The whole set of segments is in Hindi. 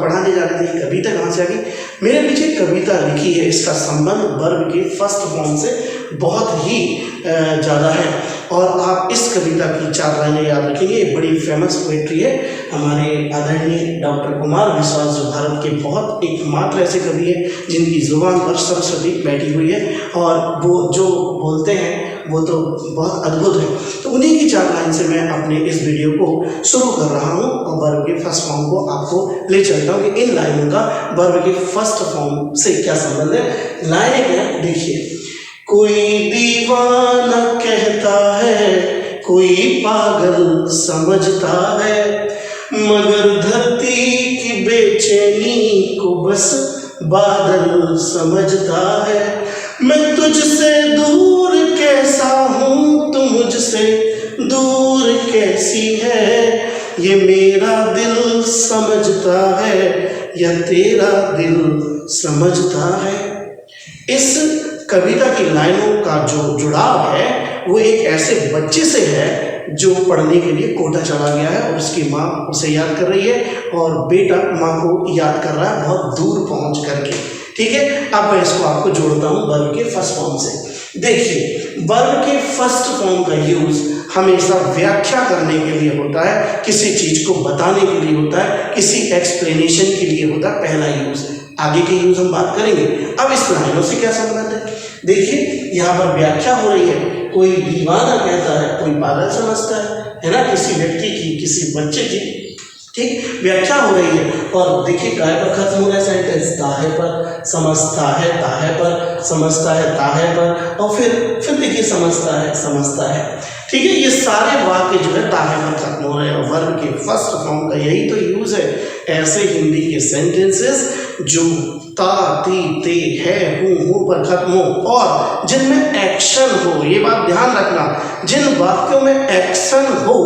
पढ़ाने जा रहे थे, ये कविता कहाँ से आ गई? मेरे पीछे कविता लिखी है, इसका संबंध वर्ब के फर्स्ट फॉर्म से बहुत ही ज़्यादा है और आप इस कविता की 4 लाइनें याद रखेंगे। ये बड़ी फेमस पोइट्री है। हमारे आदरणीय डॉक्टर कुमार विश्वास जो भारत के बहुत एकमात्र ऐसे कवि हैं जिनकी जुबान पर सरस्वती बैठी हुई है और वो जो बोलते हैं वो तो बहुत अद्भुत है। तो उन्हीं की 4 लाइन से मैं अपने इस वीडियो को शुरू कर रहा हूँ और वर्ब के फर्स्ट फॉर्म को आपको ले चलता हूँ कि इन लाइनों का वर्ब के फर्स्ट फॉर्म से क्या संबंध है। लाइनें क्या देखिए। कोई दीवाना कहता है, कोई पागल समझता है, मगर धरती की बेचैनी को बस बादल समझता है। मैं तुझसे दूर कैसा हूँ, तू मुझसे दूर कैसी है, ये मेरा दिल समझता है या तेरा दिल समझता है। इस कविता की लाइनों का जो जुड़ाव है वो एक ऐसे बच्चे से है जो पढ़ने के लिए कोटा चला गया है और उसकी माँ उसे याद कर रही है और बेटा माँ को याद कर रहा है बहुत दूर पहुँच करके। ठीक है, अब मैं इसको आपको जोड़ता हूँ वर्ब के फर्स्ट फॉर्म से। देखिए, वर्ब के फर्स्ट फॉर्म का यूज हमेशा व्याख्या करने के लिए होता है, किसी चीज को बताने के लिए होता है, किसी एक्सप्लेनेशन के लिए होता है पहला यूज। आगे के यूज हम बात करेंगे। अब इस लाइनों से क्या संबंध है देखिए। यहाँ पर व्याख्या हो रही है, कोई दीवाना कहता है, कोई पागल समझता है ना, किसी व्यक्ति की, किसी बच्चे की। ठीक, व्याख्या हो रही है और देखिए काय पर खत्म हो रहा है सेंटेंस, ताहे पर, समझता है, ताहे पर, समझता है, ताहे पर, और फिर देखिए समझता है। ठीक है, ये सारे वाक्य जो है ताहे पर खत्म हो रहे हैं। वर्ब के फर्स्ट फॉर्म का यही तो यूज है। ऐसे हिंदी के सेंटेंसेस जो ता, ती, ते, है, हूँ पर खत्म हो और जिनमें एक्शन हो, ये बात ध्यान रखना, जिन वाक्यों में एक्शन हो,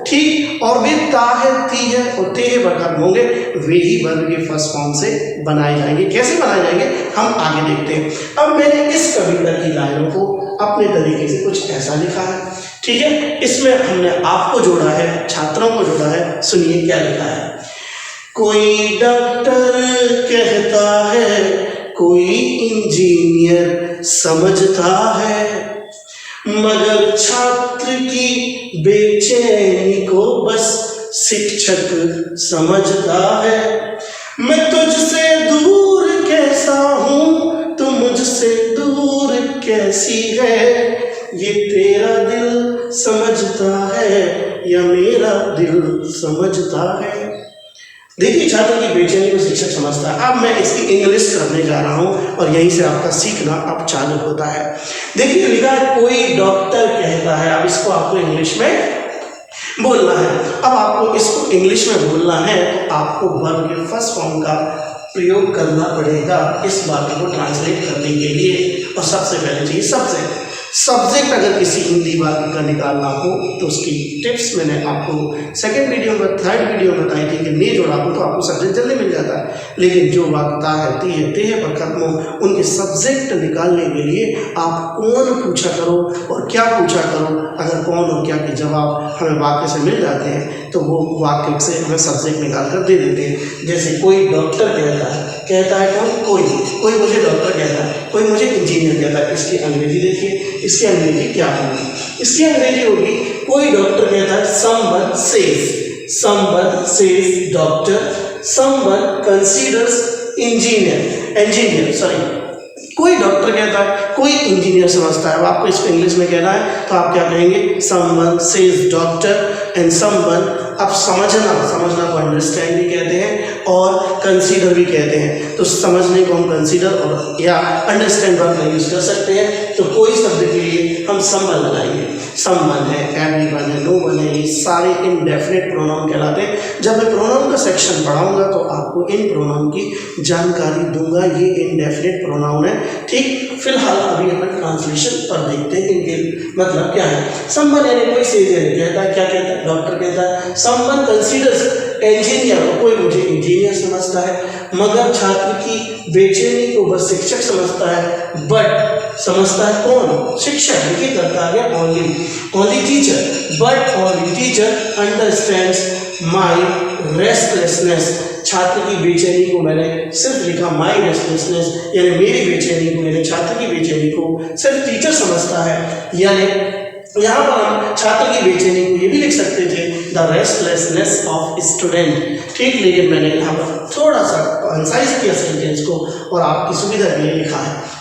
ठीक, और वे ता है, ती है और ते है पर खत्म होंगे, वे ही वर्ब के फर्स्ट फॉर्म से बनाए जाएंगे। कैसे बनाए जाएंगे हम आगे देखते हैं। अब मैंने इस कविता की लाइनों को अपने तरीके से कुछ ऐसा लिखा है। ठीक है, इसमें हमने आपको जोड़ा है, छात्रों को जोड़ा है। सुनिए क्या लिखा है। कोई डॉक्टर कहता है, कोई इंजीनियर समझता है, मगर छात्र की बेचैनी को बस शिक्षक समझता है। मैं तुझसे दूर कैसा हूँ, तू मुझसे दूर कैसी है, ये तेरा दिल समझता है या मेरा दिल समझता है। देखिए, छात्र की बेचैनी को शिक्षक समझता है। अब मैं इसकी इंग्लिश करने जा रहा हूँ और यहीं से आपका सीखना अब चालू होता है। देखिए, लिखा है कोई डॉक्टर कहता है। अब इसको आपको इंग्लिश में बोलना है। अब आपको इसको इंग्लिश में बोलना है तो आपको वर्ब के फर्स्ट फॉर्म का प्रयोग करना पड़ेगा इस वाक्य को ट्रांसलेट करने के लिए। और सबसे पहले चाहिए सब्जेक्ट। अगर किसी हिंदी वाक्य का निकालना हो तो उसकी टिप्स मैंने आपको सेकंड वीडियो में, थर्ड वीडियो में बताई थी कि नहीं जोड़ा हो तो आपको सब्जेक्ट जल्दी मिल जाता है। लेकिन जो वाक्यता है, ती है, ते है पर खत्म हो, उनके सब्जेक्ट निकालने के लिए आप कौन पूछा करो और क्या पूछा करो। अगर कौन और क्या के जवाब हमें वाक्य से मिल जाते हैं तो वो वाक्य से हमें सब्जेक्ट निकाल कर दे देते हैं। जैसे कोई डॉक्टर कहता है कौन, कोई मुझे डॉक्टर कहता है, कोई मुझे इंजीनियर कहता है। इसकी अंग्रेजी देखिए, इसकी अंग्रेजी क्या होगी? इसकी अंग्रेजी होगी, कोई डॉक्टर कहता है someone says doctor, someone considers engineer, कोई डॉक्टर कहता है, कोई इंजीनियर समझता है। अब आपको इसको इंग्लिश में कहना है तो आप क्या कहेंगे? someone says doctor and someone। अब समझना को अंडरस्टैंड भी कहते हैं और कंसीडर भी कहते हैं। तो समझने को हम कंसीडर और या अंडरस्टैंड वर्ड का यूज कर सकते हैं। तो कोई शब्द के लिए हम someone लगाएंगे। someone है, everyone है, no one है, ये सारे इंडेफिनिट प्रोनाउन कहलाते हैं। जब मैं प्रोनाउन का सेक्शन पढ़ाऊंगा तो आपको इन प्रोनाउन की जानकारी दूंगा। ये इंडेफिनिट प्रोनाउन है। ठीक, फिलहाल अभी अपन ट्रांसलेशन पर देखते हैं इनके मतलब क्या है। someone यानी कोई कहता है, क्या कहता है? डॉक्टर कहता है। someone considers इंजीनियर, कोई मुझे इंजीनियर समझता है, मगर छात्र की बेचैनी को बस शिक्षक समझता है। बट समझता है कौन? शिक्षक। देखिए करता है only teacher, but only teacher understands my restlessness, छात्र की बेचैनी को मैंने सिर्फ लिखा माई रेस्टलेसनेस, यानी मेरी बेचैनी को, यानी छात्र की बेचैनी को सिर्फ टीचर समझता है। यानी यहाँ पर हम छात्र की बेचैनी को ये भी लिख सकते थे द रेस्टलेसनेस ऑफ स्टूडेंट, ठीक। लेकिन मैंने यहाँ पर थोड़ा सा कंसाइज किया सेंटेंस को और आपकी सुविधा के लिए लिखा है।